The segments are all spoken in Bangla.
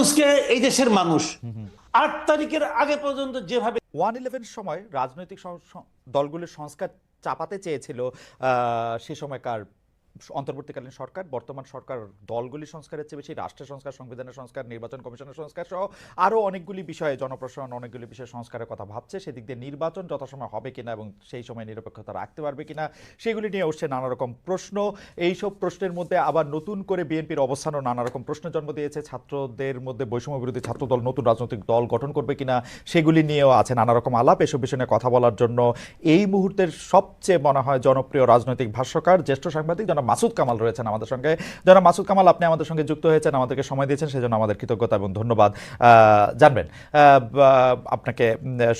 ইউনূসকে এই দেশের মানুষ ৮ তারিখের আগে পর্যন্ত যেভাবে 1-11 সময় রাজনৈতিক দলগুলির সংস্কার চাপাতে চেয়েছিল সে সময়কার অন্তর্বর্তীকালীন সরকার, বর্তমান সরকার দলগুলি সংস্কারের চেয়ে বেশি রাষ্ট্রের সংস্কার, সংবিধানের সংস্কার, নির্বাচন কমিশনের সংস্কার সহ আরও অনেকগুলি বিষয়ে, জনপ্রশাসন অনেকগুলি বিষয়ে সংস্কারের কথা ভাবছে। সেদিক দিয়ে নির্বাচন যথাসময় হবে কিনা এবং সেই সময় নিরপেক্ষতা রাখতে পারবে কিনা সেগুলি নিয়ে উঠছে নানা রকম প্রশ্ন। এইসব প্রশ্নের মধ্যে আবার নতুন করে বিএনপির অবস্থানও নানা রকম প্রশ্ন জন্ম দিয়েছে। ছাত্রদের মধ্যে বৈষম্য বিরোধী ছাত্রদল নতুন রাজনৈতিক দল গঠন করবে কিনা সেগুলি নিয়েও আছে নানা রকম আলাপ। এসব বিষয় নিয়ে কথা বলার জন্য এই মুহূর্তের সবচেয়ে মনে হয় জনপ্রিয় রাজনৈতিক ভাষ্যকার, জ্যেষ্ঠ সাংবাদিক জনাব মাসুদ কামাল রয়েছেন আমাদের সঙ্গে। জনাব মাসুদ কামাল, আপনি আমাদের সঙ্গে যুক্ত হয়েছেন, আমাদেরকে সময় দিয়েছেন, সেজন্য আমাদের কৃতজ্ঞতা এবং ধন্যবাদ জানবেন। আপনাকে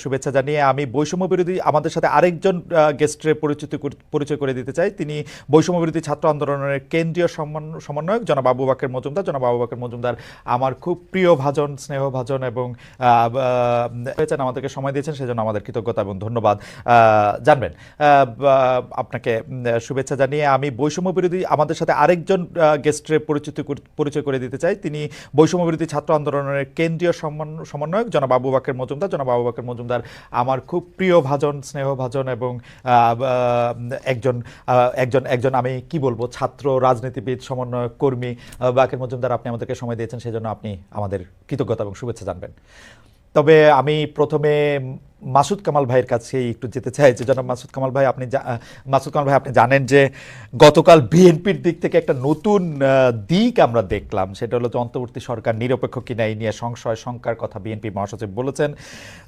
শুভেচ্ছা জানিয়ে আমি বৈষম্য বিরোধী আমাদের সাথে আরেকজন গেস্টের পরিচয় করে দিতে চাই। তিনি বৈষম্য বিরোধী ছাত্র আন্দোলনের কেন্দ্রীয় সমন্বয়ক জনাব আবু বকর মজুমদার। জনাব আবু বকর মজুমদার আমার খুব প্রিয় ভাজন, স্নেহভাজন এবং হয়েছেন, আমাদেরকে সময় দিয়েছেন, সেজন্য আমাদের কৃতজ্ঞতা এবং ধন্যবাদ জানবেন। আপনাকে শুভেচ্ছা জানিয়ে আমি বৈষম্য বিরোধী আমাদের সাথে আরেকজন গেস্টের পরিচয় করে দিতে চাই। তিনি বৈষম্য বিরোধী ছাত্র আন্দোলনের কেন্দ্রীয় সমন্বয়ক জনাব আবু বকর মজুমদার। জনাব আবু বকর মজুমদার আমার খুব প্রিয় ভাজন, স্নেহভাজন এবং একজন আমি কি বলবো ছাত্র রাজনীতিবিদ, সমন্বয়ক কর্মী। বকর মজুমদার, আপনি আমাদেরকে সময় দিয়েছেন, সেজন্য আপনি আমাদের কৃতজ্ঞতা এবং শুভেচ্ছা জানবেন। তবে আমি প্রথমে মাসুদ কামাল ভাইয়ের কাছে একটু যেতে চাই যে জনাব মাসুদ কামাল ভাই, আপনি জানেন যে গতকাল বিএনপির দিক থেকে একটা নতুন দিক আমরা দেখলাম, সেটা হলো যে অন্তর্বর্তী সরকার নিরপেক্ষ কিনা এই নিয়ে সংশয় শঙ্কার কথা বিএনপি মহাসচিব বলেছেন।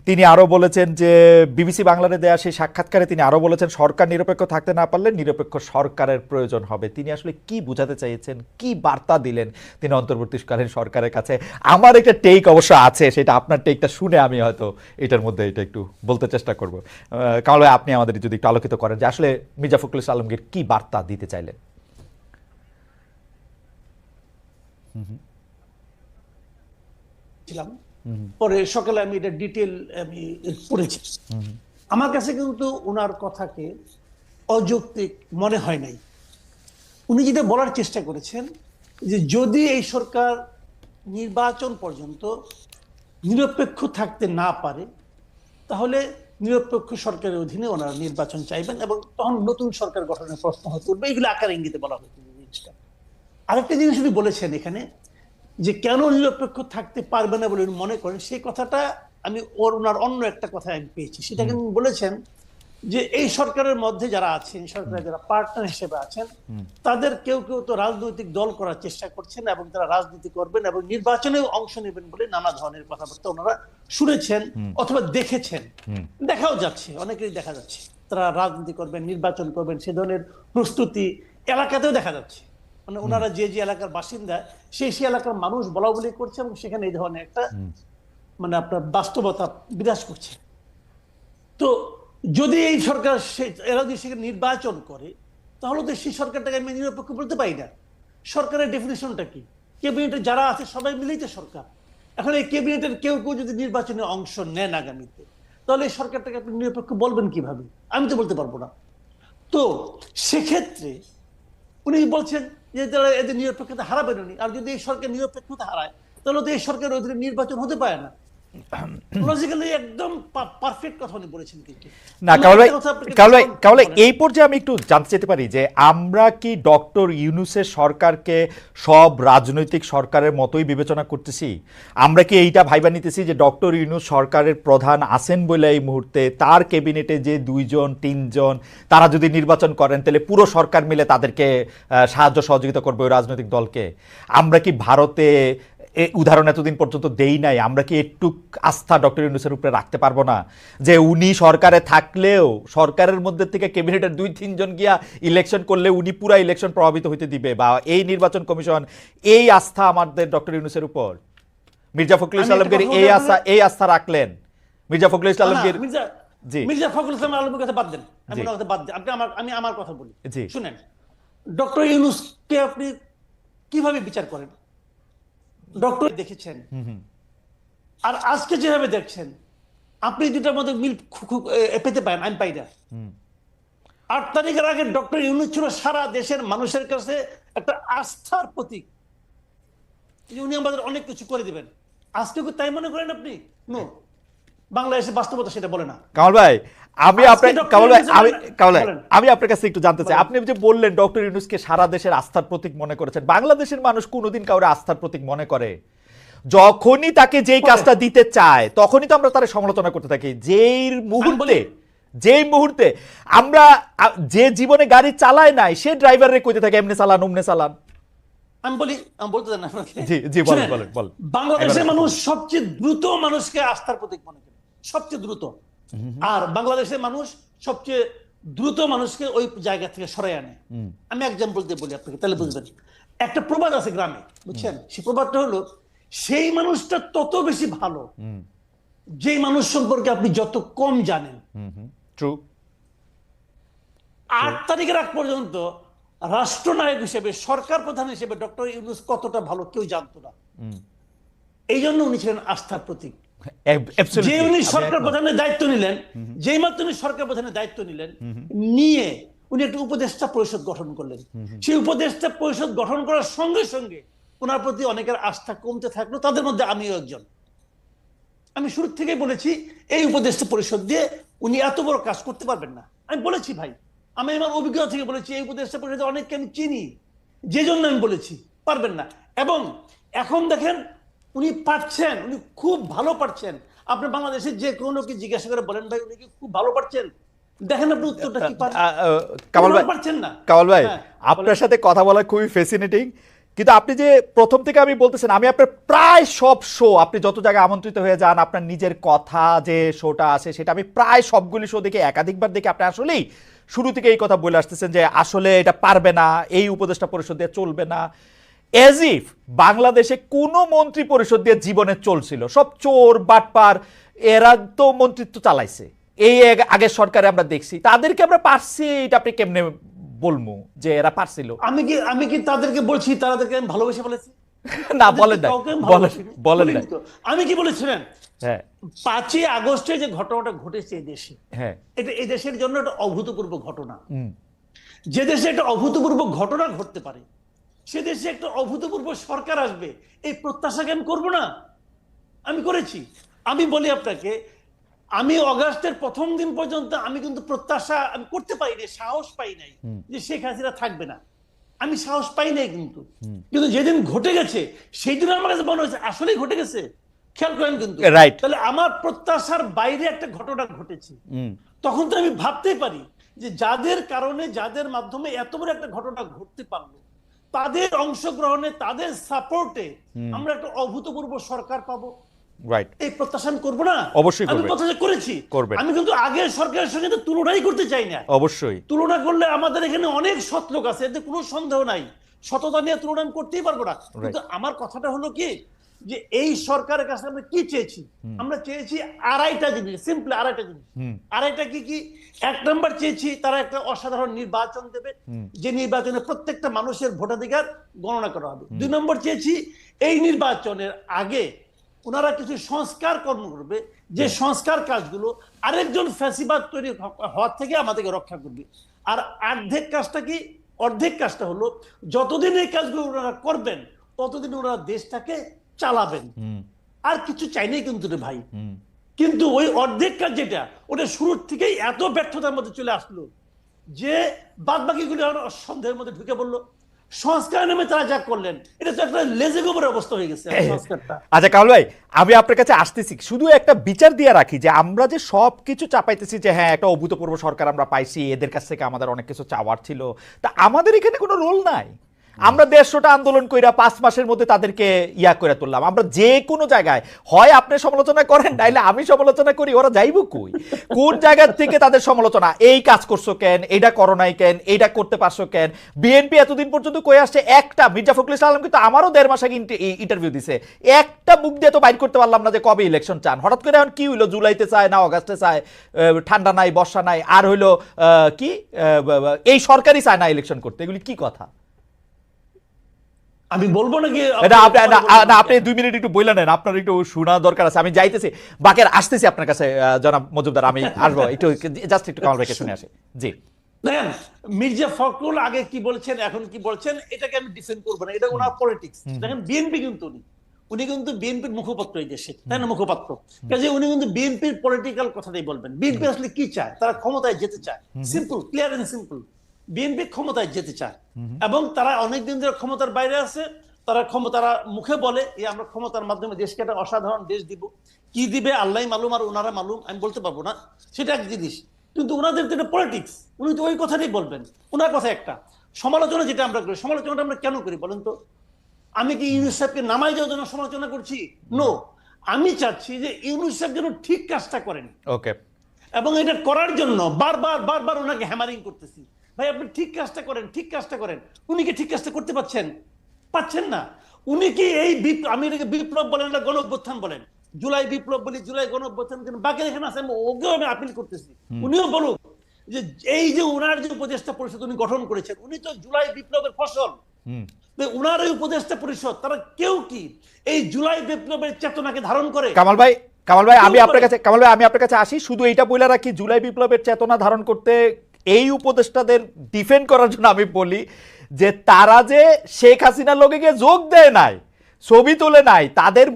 তিনি আরও বলেছেন যে বিবিসি বাংলাতে দেয়া সেই সাক্ষাৎকারে তিনি আরও বলেছেন সরকার নিরপেক্ষ থাকতে না পারলে নিরপেক্ষ সরকারের প্রয়োজন হবে। তিনি আসলে কি বোঝাতে চাইছেন, কি বার্তা দিলেন তিনি অন্তর্বর্তীকালীন সরকারের কাছে? আমার একটা টেক অবশ্য আছে, সেটা আপনার টেকটা শুনে আমি হয়তো এটার মধ্যে এটা একটু বলতে চেষ্টা করব। কামাল ভাই, আপনি আমাদের যদি একটু আলোকিত করেন যে আসলে মির্জা ফখরুল ইসলাম আলমগীর কি বার্তা দিতে চাইলেন। পরে সকালে আমি এটা ডিটেল আমি পড়েছি। আমার কাছে কিন্তু ওনার কথাকে অযৌক্তিক মনে হয় নাই। উনি যেটা বলার চেষ্টা করেছেন যে যদি এই সরকার নির্বাচন পর্যন্ত নিরপেক্ষ থাকতে না পারে তাহলে নিরপেক্ষ সরকারের অধীনে ওনারা নির্বাচন চাইবেন এবং তখন নতুন সরকার গঠনের প্রশ্ন হতে উঠবে। এগুলো আকার ইঙ্গিতে বলা হয়েছে জিনিসটা। আরেকটা জিনিস উনি বলেছেন এখানে যে কেন নিরপেক্ষ থাকতে পারবে না বলে মনে করেন, সেই কথাটা আমি ওনার অন্য একটা কথা আমি পেয়েছি। সেটা কিন্তু বলেছেন যে এই সরকারের মধ্যে যারা আছেন, সরকারের যারা পার্টনার হিসেবে আছেন, তাদের কেউ কেউ তো রাজনৈতিক দল করার চেষ্টা করছেন এবং তারা রাজনীতি করবেন এবং নির্বাচনেও অংশ নেবেন বলে নানা ধরনের কথাবার্তা ওনারা শুনেছেন অথবা দেখেছেন। দেখাও যাচ্ছে, অনেকেই দেখা যাচ্ছে তারা রাজনীতি করবেন, নির্বাচন করবেন, সে ধরনের প্রস্তুতি এলাকাতেও দেখা যাচ্ছে। মানে ওনারা যে যে এলাকার বাসিন্দা সেই এলাকার মানুষ বলা বলি করছে এবং সেখানে এই ধরনের একটা মানে আপনার বাস্তবতা বিরাজ করছে। তো যদি এই সরকার এরা যদি সেখানে নির্বাচন করে তাহলে তো সেই সরকারটাকে আমি নিরপেক্ষ বলতে পারি না। সরকারের ডেফিনেশনটা কি? ক্যাবিনেটে যারা আছে সবাই মিলেই তো সরকার। এখন এই ক্যাবিনেটের কেউ কেউ যদি নির্বাচনে অংশ নেন আগামীতে, তাহলে এই সরকারটাকে আপনি নিরপেক্ষ বলবেন কিভাবে? আমি তো বলতে পারবো না। তো সেক্ষেত্রে উনি বলছেন যে যারা এদের নিরপেক্ষতা হারাবেন উনি, আর যদি এই সরকার নিরপেক্ষতা হারায় তাহলে তো এই সরকারের অধীনে নির্বাচন হতে পারে না। লজিক্যালি একদম পারফেক্ট কথা উনি বলেছেন। কিন্তু না কাওয়াল, এই পর্যায়ে আমি একটু জানতে চাইতে পারি যে আমরা কি ডক্টর ইউনূসের সরকারকে সব রাজনৈতিক সরকারের মতোই বিবেচনা করতেছি? আমরা কি এইটা ভাইবা নিতেছি যে ডক্টর ইউনূস সরকারের প্রধান আছেন বলে এই মুহূর্তে তার ক্যাবিনেটে যে 2-3 তারা যদি নির্বাচন করেন তাহলে পুরো সরকার মিলে তাদেরকে সাহায্য সহযোগিতা করবে ওই রাজনৈতিক দলকে? আমরা কি ভারতে উদাহরণ এতদিন পর্যন্ত দেই নাই? আমরা কি একটু আস্থা ডক্টর ইউনূসের উপরে রাখতে পারবো না যে উনি সরকারে থাকলেও সরকারের মধ্যে থেকে ক্যাবিনেটের 2-3 জন গিয়া ইলেকশন করলে উনি পুরা ইলেকশন প্রভাবিত হইতে দিবে, বা এই নির্বাচন কমিশন এই আস্থা আমাদের ডক্টর ইউনূসের উপর? মির্জা ফখরুল ইসলাম আলমগীর এই আস্থা রাখলেন? মির্জা ফখরুল ইসলাম আলমগীর, জি মির্জা ফখরুল ইসলাম আলমগীর কথা বাদ দেন, আমি আমার কথা বলি। শুনেন, ডক্টর ইউনূসকে আপনি কিভাবে বিচার করেন? ডক্টর দেখেছেন আর আজকে যেভাবে দেখছেন, আপনি দুটার মধ্যে মিল পেতে পারেন, আমি পাই না। 8 তারিখের আগে ডক্টর ইউনূস ছিল সারা দেশের মানুষের কাছে একটা আস্থার প্রতীক, উনি আমাদের অনেক কিছু করে দিবেন। আজকে কি তাই মনে করেন আপনি? নো, বাংলাদেশের বাস্তবতা সেটা বলে না। কামাল ভাই, আমি আজকে আপনার ডক্টর কামাল ভাই ইউনূস আমি কামাল ভাই বলেন। আমি আপনার কাছে একটু জানতে চাই, বলেন। আপনি যে বললেন ডক্টর ইউনূসকে সারা দেশের আস্থার প্রতীক মনে করেছেন, বাংলাদেশের মানুষ কোনোদিন কাউরে আস্থার প্রতীক মনে করে? যখনই তাকে যেই কাজটা দিতে চায় তখনই তো আমরা তার সমালোচনা করতে থাকি। যেই মুহূর্তে আমরা যে জীবনে গাড়ি চালায় নাই সে ড্রাইভারে কইতে থাকে এমনি চালান অমনে চালান। আমি বলতে দেন আপনাকে। জি জি, বলেন শুনেন, বলেন বলেন। বাংলাদেশের এবার মানুষ সবচেয়ে দ্রুত মানুষকে আস্থার প্রতীক মনে করে, সবচেয়ে দ্রুত। আর বাংলাদেশের মানুষ সবচেয়ে দ্রুত মানুষকে ওই জায়গা থেকে সরাই আনে। আমি এক্সাম্পল দিয়ে বলি আপনাকে, তাহলে বুঝবেন। একটা প্রবাদ আছে গ্রামে, বুঝছেন? সেই প্রবাদটা হলো, সেই মানুষটা তত বেশি ভালো যেই মানুষ সম্পর্কে আপনি যত কম জানেন। ট্রু। 8 তারিখের আগ পর্যন্ত রাষ্ট্রনায়ক হিসেবে, সরকার প্রধান হিসেবে ডক্টর ইউনূস কতটা ভালো কেউ জানতো না। এই জন্য উনি ছিলেন আস্থার প্রতীক। যে উনি সরকার প্রধানের দায়িত্ব নিলেন, যেই মাত্র উনি সরকার প্রধানের দায়িত্ব নিলেন, নিয়ে উনি একটা উপদেষ্টা পরিষদ গঠন করলেন। সেই উপদেষ্টা পরিষদ গঠন করার সঙ্গে সঙ্গে ওনার প্রতি অনেকের আস্থা কমতে থাকলো, তাদের মধ্যে আমিও একজন। আমি শুরু থেকেই বলেছি, এই উপদেষ্টা পরিষদ দিয়ে উনি এত বড় কাজ করতে পারবেন না। আমি বলেছি ভাই, আমি আমার অভিজ্ঞতা থেকে বলেছি, এই উপদেষ্টা পরিষদে অনেককে আমি চিনি, যে জন্য আমি বলেছি পারবেন না। এবং এখন দেখেন উনি পারছেন, উনি খুব ভালো পারছেন। আপনি বাংলাদেশের যে কোনো কি জিজ্ঞাসা করে বলেন, ভাই উনি কি খুব ভালো পারছেন, দেখেন আপনি উত্তরটা কি পান। কামাল ভাই পারছেন না। কামাল ভাই, হ্যাঁ, আপনার সাথে কথা বলা খুবই ফ্যাসিনেটিং, কিন্তু আপনি যে প্রথম থেকে আমি বলতেছেন, আমি আপনার প্রায় সব শো, আপনি যত জায়গায় আমন্ত্রিত হয়ে যান, আপনার নিজের কথা যে শোটা আছে সেটা আমি প্রায় সবগুলি শো দেখে, একাধিকবার দেখে, আপনি আসলেই শুরু থেকে এই কথা বলে আসতেছেন যে আসলে এটা পারবে না, এই উপদেষ্টা পরিষদ দিয়ে চলবে না। এজ ইফ বাংলাদেশে কোনো মন্ত্রী পরিষদ দিয়ে জীবনে চলছিল, সব চোর বাটপার, এরা তো মন্ত্রিত্ব চালাইছে এই আগের সরকারে আমরা দেখছি, তাদেরকে আমরা পারছি, এটা আপনি কেমনে বলবো যে এরা পারছিল? আমি কি তাদেরকে বলছি তাদেরকে আমি ভালোবেসে বলেছি? না, বলেন না, বলেন না। আমি কি বলেছিলেন? হ্যাঁ, 5ই আগস্টে যে ঘটনাটা ঘটেছে এই দেশে, হ্যাঁ, এটা এই দেশের জন্য একটা অভূতপূর্ব ঘটনা। যে দেশে একটা অভূতপূর্ব ঘটনা ঘটতে পারে, সে দেশে একটা অভূতপূর্ব সরকার আসবে, এই প্রত্যাশাকে আমি করবো না? আমি করেছি। আমি বলি আপনাকে, আমি অগাস্টের প্রথম দিন পর্যন্ত আমি কিন্তু প্রত্যাশা আমি করতে পারিনি, সাহস পাই নাই যে শেখ হাসিনা থাকবে না। আমি সাহস পাই নাই, কিন্তু যেদিন ঘটে গেছে সেই দিন আমার কাছে মনে হয়েছে আসলেই ঘটে গেছে। খেয়াল করেন কিন্তু, তাহলে আমার প্রত্যাশার বাইরে একটা ঘটনা ঘটেছে। তখন তো আমি ভাবতেই পারি যে যাদের কারণে, যাদের মাধ্যমে এত বড় একটা ঘটনা ঘটতে পারলো, তাদের অংশগ্রহণে, তাদের সাপোর্টে আমরা একটা অভূতপূর্ব সরকার পাবো, এই প্রত্যাশা আমি করবো না? অবশ্যই আমি প্রত্যাশা করেছি। আমি কিন্তু আগের সরকারের সঙ্গে তো তুলনাই করতে চাই না। অবশ্যই তুলনা করলে আমাদের এখানে অনেক সৎ লোক আছে, এতে কোনো সন্দেহ নাই। সততা নিয়ে তুলনা আমি করতেই পারবো না। কিন্তু আমার কথাটা হলো কি, যে এই সরকারের কাছে আমরা কি চেয়েছি? আমরা চেয়েছি আড়াইটা জিনিস, সিম্পলি আড়াইটা জিনিস। আড়াইটা কি কি? 1 নম্বর চেয়েছি তারা একটা অসাধারণ নির্বাচন দেবে, যে নির্বাচনে প্রত্যেকটা মানুষের ভোটাধিকার গণনা করা হবে। 2 নম্বর চেয়েছি এই নির্বাচনের আগে ওনারা কিছু সংস্কার কর্ম করবে, যে সংস্কার কাজগুলো আরেকজন ফ্যাসিবাদ তৈরি হওয়ার থেকে আমাদেরকে রক্ষা করবে। আর অর্ধেক কাজটা হলো, যতদিন এই কাজগুলো ওনারা করবেন ততদিন ওনারা দেশটাকে চালাবেন। আর কিছু চাই নাই কিন্তু রে ভাই। কিন্তু ওই অর্ধেক কাজ যেটা, ওটা শুরুর থেকেই এত ব্যর্থতার মধ্যে চলে আসলো যে বাদ বাকিগুলো সন্দেহের মধ্যে ঢুকে পড়লো। সংস্কার নামে তারা যা করলেন, এটা তো একটা লেজে গোবরের অবস্থা হয়ে গেছে সংস্কারটা। আচ্ছা কামাল ভাই, আমি আপনার কাছে আসতেছি, শুধু একটা বিচার দিয়ে রাখি যে আমরা যে সবকিছু চাপাইতেছি যে হ্যাঁ একটা অভূতপূর্ব সরকার আমরা পাইছি, এদের কাছ থেকে আমাদের অনেক কিছু চাওয়ার ছিল, তা আমাদের এখানে কোনো রোল নাই। আমরা 150টা আন্দোলন কইরা 5 মাসের মধ্যে তাদেরকে ইয়া করে তুললাম। আমরা যে কোনো জায়গায় হয় আপনি সমালোচনা করেন, নাইলে আমি সমালোচনা করি, ওরা যাইব কই? কোন জায়গা থেকে তাদের সমালোচনা? এই কাজ করছো কেন, এইটা করো নাই কেন, এইটা করতে পারছো কেন? বিএনপি এতদিন পর্যন্ত কই আসছে, একটা মির্জা ফখরুল ইসলাম কিন্তু আমারও 1.5 মাস আগে ইন্টারভিউ দিছে, একটা মুখ দিয়ে তো বাইর করতে পারলাম না যে কবে ইলেকশন চান। হঠাৎ করে এখন কি হইলো, জুলাইতে চায় না অগাস্টে চায়, ঠান্ডা নাই বর্ষা নাই, আর হইলো কি এই সরকারই চায় না ইলেকশন করতে, এগুলি কি কথা? আমি বলবো নাকি? আপনি 2 মিনিট একটু বইলা নেন, আপনার একটু শোনা দরকার আছে। আমি যাইতেছি, বাকের আসতেছি আপনার কাছে জনাব মজুমদার, আমি আসবো একটু, জাস্ট একটু কামাল ভাইকে শুনে আসি। জি দেখেন, মির্জা ফখরুল আগে কি বলছেন, এখন কি বলছেন, এটাকে আমি ডিফেন্ড করবো না, এটা ওনার পলিটিক্স। দেখেন বিএনপি কিন্তু উনি কিন্তু বিএনপির মুখপাত্র এই দেশে, তাই না, মুখপাত্র। কাজে উনি কিন্তু বিএনপির পলিটিক্যাল কথাটাই বলবেন। বিএনপি আসলে কি চায়? তারা ক্ষমতায় যেতে চায়, simple, clear and simple. BNP ক্ষমতায় যেতে চায় এবং তারা অনেকদিন ধরে ক্ষমতার বাইরে আছে। তারা মুখে বলে আমরা ক্ষমতার মাধ্যমে দেশকে একটা অসাধারণ দেশ দিব। কি দিবে আল্লাহ মালুম আর ওনারা মালুম, আমি বলতে পারবো না, সেটা এক জিনিস। কিন্তু ওনাদের তো এটা পলিটিক্স, উনি তো ওই কথাটাই বলবেন। ওনার কথা একটা। সমালোচনা যেটা আমরা করি, সমালোচনাটা আমরা কেন করি বলেন তো? আমি কি ইউনূস সাহেবকে নামাই দেওয়ার জন্য সমালোচনা করছি? নো, আমি চাচ্ছি যে ইউনূস সাহেব যেন ঠিক কাজটা করেন। ওকে। এবং এটা করার জন্য বারবার ওনাকে হ্যামারিং করতেছি, ভাই আপনি ঠিক কাজটা করেন, ঠিক কাজটা করেন। উনি কি ঠিক কাজটা করতে পাচ্ছেন না। উনি কি এই আমি এটাকে বিপ্লব বলেন না গণ অভ্যুত্থান বলেন, জুলাই বিপ্লব বলি, জুলাই গণ অভ্যুত্থান, কিন্তু বাকি এখানে আছে, ওকেও আমি আপিল করতেছি উনিও বলুক যে এই যে ওনার যে উপদেষ্টা পরিষদ উনি গঠন করেছেন, উনি তো জুলাই বিপ্লবের ফসল। উনার এই উপদেষ্টা পরিষদ তারা কেউ কি এই জুলাই বিপ্লবের চেতনাকে ধারণ করে? কামাল ভাই আমি আপনার কাছে আসি, শুধু এইটা বলে রাখি, জুলাই বিপ্লবের চেতনা ধারণ করতে এই উপদেষ্টাদের ডিফেন্ড করার জন্য আমি বলি যে তারা যে শেখ হাসিনার লগে গিয়ে যোগ দেয় নাই, ছবি তোলে নাই, তাদের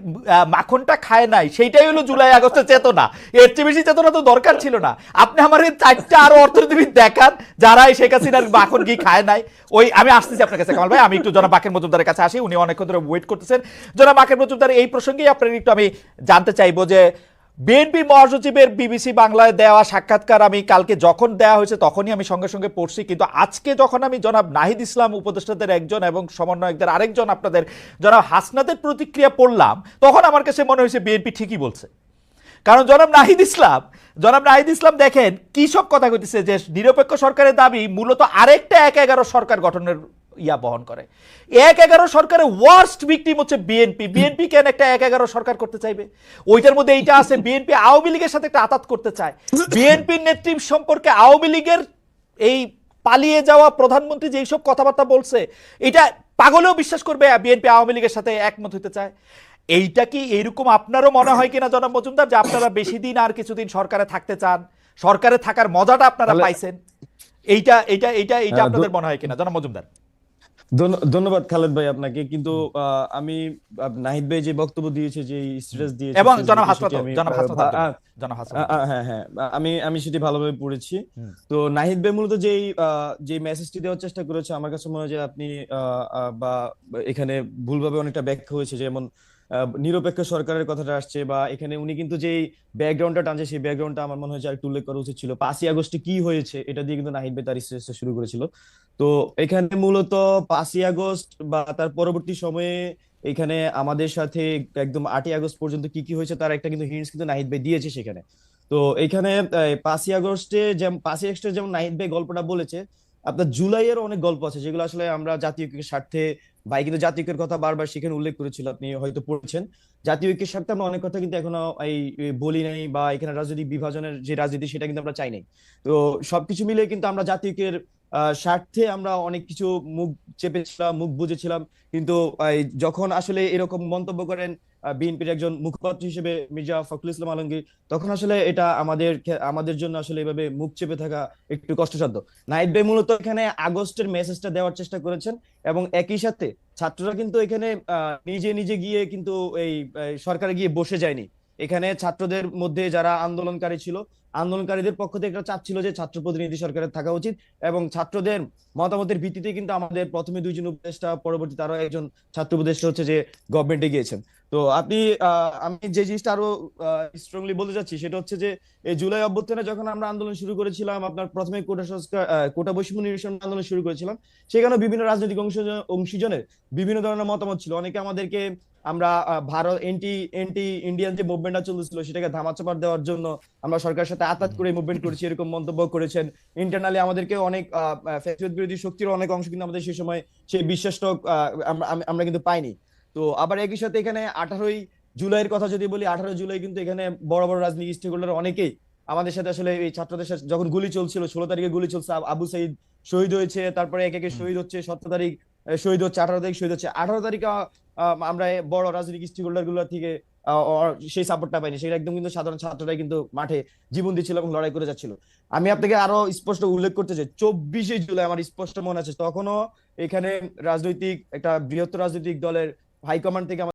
মাখনটা খায় নাই, সেইটাই হলো জুলাই আগস্টের চেতনা। এর চেয়ে বেশি চেতনা তো দরকার ছিল না। আপনি আমার এই 4টা আরো অর্থনীতিবিদ দেখান যারা এই শেখ হাসিনার মাখন ঘি খায় নাই। ওই আমি আসতেছি আপনার কাছে কামাল ভাই, আমি একটু জনাব বাকের মজুমদারের কাছে আসি, উনি অনেকক্ষণ ধরে ওয়েট করতেছেন। জনাব বাকের মজুমদার, এই প্রসঙ্গেই আপনার একটু আমি জানতে চাইবো যে বিএনপি মহাসচিবের বিবিসি বাংলায় দেওয়া সাক্ষাৎকার আমি কালকে যখন দেওয়া হয়েছে তখনই আমি সঙ্গে সঙ্গে পড়ছি, কিন্তু আজকে যখন আমি জনাব নাহিদ ইসলাম উপদেষ্টাদের একজন এবং সমন্বয়কদের আরেকজন আপনাদের জনাব হাসনাদের প্রতিক্রিয়া পড়লাম, তখন আমার কাছে মনে হয়েছে বিএনপি ঠিকই বলছে। কারণ জনাব নাহিদ ইসলাম দেখেন কি সব কথা কইতেছে যে নিরপেক্ষ সরকারের দাবি মূলত আরেকটা 1-11 সরকার গঠনের বহন করে। 1-11 সরকারের ওয়ার্স্ট ভিকটিম হচ্ছে বিএনপি কেন একটা 1-11 সরকার করতে চাইবে? ওইটার মধ্যে এইটা আছে, বিএনপি আওয়ামী লীগের সাথে একটা আতাত করতে চায়। বিএনপির নেতৃত্ব সম্পর্কে আওয়ামী লীগের এই পালিয়ে যাওয়া প্রধানমন্ত্রী যে এইসব কথাবার্তা বলছে, এটা পাগলেও বিশ্বাস করবে বিএনপি আওয়ামী লীগের সাথে একমত হতে চায়। এইটা কি এইরকম আপনারও মনে হয় কিনা জনাব মজুমদার, যে আপনারা বেশি দিন আর কিছুদিন সরকারে থাকতে চান, সরকারে থাকার মজাটা আপনারা পাইছেন? এইটা আপনাদের মনে হয় কিনা জনাব মজুমদার? ধন্যবাদ খালেদ ভাই আপনাকে। কিন্তু আমি নাহিদ ভাই যে বক্তব্য দিয়েছে, যে স্ট্রেস দিয়েছে, এবং জনাব হাসনাত, হ্যাঁ আমি সেটি ভালোভাবে পড়েছি। তো নাহিদ ভাই মূলত যে মেসেজটি দেওয়ার চেষ্টা করেছে, আমার কাছে মনে হয় যে আপনি বা এখানে ভুলভাবে অনেকটা ব্যাখ্যা হয়েছে। যেমন নিরপেক্ষ সরকারের কথাটা আসছে, বা এখানে উনি কিন্তু যেই ব্যাকগ্রাউন্ডটা টানছে, সেই ব্যাকগ্রাউন্ডটা আমার মনে হয় যে একটু উল্লেখ করা উচিত ছিল। 5ই আগস্টে কি হয়েছে এটা দিয়ে কিন্তু নাহিদ ভাই তার স্ট্রেসটা শুরু করেছিল। তো এখানে মূলত 5ই আগস্ট বা তার পরবর্তী সময়ে এখানে আমাদের সাথে একদম 8ই আগস্ট পর্যন্ত কি কি হয়েছে তার একটা কিন্তু হিন্টস কিন্তু নাহিদ ভাই দিয়েছে সেখানে। তো এখানে 5ই আগস্টে যেমন নাহিদ ভাই গল্পটা বলেছে, আপনার জুলাইয়ের অনেক গল্প আছে যেগুলো আসলে আমরা জাতীয় ঐক্যের স্বার্থে, ভাই কিন্তু জাতীয় ঐক্যের কথা বারবার সেখানে উল্লেখ করেছিল, আপনি হয়তো পড়েছেন। জাতীয় ঐক্যের স্বার্থে আমরা অনেক কথা কিন্তু এখনো বলি নাই, বা এখানে রাজনৈতিক বিভাজনের যে রাজনীতি সেটা কিন্তু আমরা চাই নাই। তো সবকিছু মিলে কিন্তু আমরা জাতীয় ঐক্যের স্বার্থে আমরা অনেক কিছু মুখ চেপেছিলাম, মুখ বুঝেছিলাম। কিন্তু যখন আসলে এরকম মন্তব্য করেন বিএনপির একজন মুখপাত্র হিসেবে মির্জা ফখরুল ইসলাম আলমগীর, তখন আসলে এটা আমাদের জন্য আসলে এভাবে মুখ চেপে থাকা একটু কষ্টসাধ্য। নাহিদ ভাই মূলত এখানে আগস্টের মেসেজটা দেওয়ার চেষ্টা করেছেন, এবং একই সাথে ছাত্ররা কিন্তু এখানে নিজে গিয়ে কিন্তু এই সরকারে গিয়ে বসে যায়নি। এখানে ছাত্রদের মধ্যে যারা আন্দোলনকারী ছিল, আন্দোলনকারীদের পক্ষ থেকে একটা চাপ ছিল যে ছাত্র প্রতিনিধি সরকারের থাকা উচিত, এবং ছাত্রদের মতামতের ভিত্তিতে কিন্তু আমাদের প্রথমে 2জন উপদেষ্টা, পরবর্তী তারও একজন ছাত্র উপদেষ্টা হচ্ছে যে গভর্নমেন্টে গিয়েছেন। তো আমি যে জিনিসটা আরো স্ট্রংলি বলতে চাচ্ছি সেটা হচ্ছে যে এই জুলাই অভ্যুত্থানে যখন আমরা আন্দোলন শুরু করেছিলাম, আপনার প্রথমে কোটা বৈষম্য নিরসন আন্দোলন শুরু করেছিলাম, সেখানে বিভিন্ন রাজনৈতিক অংশীজনের বিভিন্ন ধরনের মতামত ছিল। অনেকে আমাদেরকে আমরা ভারত এন্টি ইন্ডিয়ান যে মুভমেন্টটা চলছিল সেটাকে ধামাচাপা দেওয়ার জন্য আমরা সরকারের সাথে আতাত করে মুভমেন্ট করেছি, এরকম মন্তব্য করেছেন। ইন্টারনালি আমাদেরকে অনেক ফ্যাসিবাদ বিরোধী শক্তির অনেক অংশ কিন্তু আমাদের সেই সময় সেই বিশ্বাসটা আমরা কিন্তু পাইনি। তো আবার একই সাথে এখানে 18ই জুলাইয়ের কথা যদি বলি, 18 জুলাই কিন্তু এখানে বড় বড় রাজনৈতিক স্টেক হোল্ডার অনেকেই আমাদের সাথে আসলে এই ছাত্রদের সাথে যখন গুলি চলছিল, 16 তারিখে গুলি চলছে, আবু সাইদ শহীদ হয়েছে, তারপরে একে শহীদ হচ্ছে, 17 তারিখ শহীদ হচ্ছে, 18 তারিখ শহীদ হচ্ছে। 18 তারিখে আমরা বড় রাজনৈতিক স্টেক হোল্ডার গুলো থেকে সেই সাপোর্টটা পাইনি, সেটা একদম কিন্তু সাধারণ ছাত্ররাই কিন্তু মাঠে জীবন দিচ্ছিল এবং লড়াই করে যাচ্ছিল। আমি আপনাকে আরো স্পষ্ট উল্লেখ করতে চাই, 24শে জুলাই আমার স্পষ্ট মনে আছে, তখনও এখানে একটা বৃহত্তর রাজনৈতিক দলের হাইকমান্ড থেকে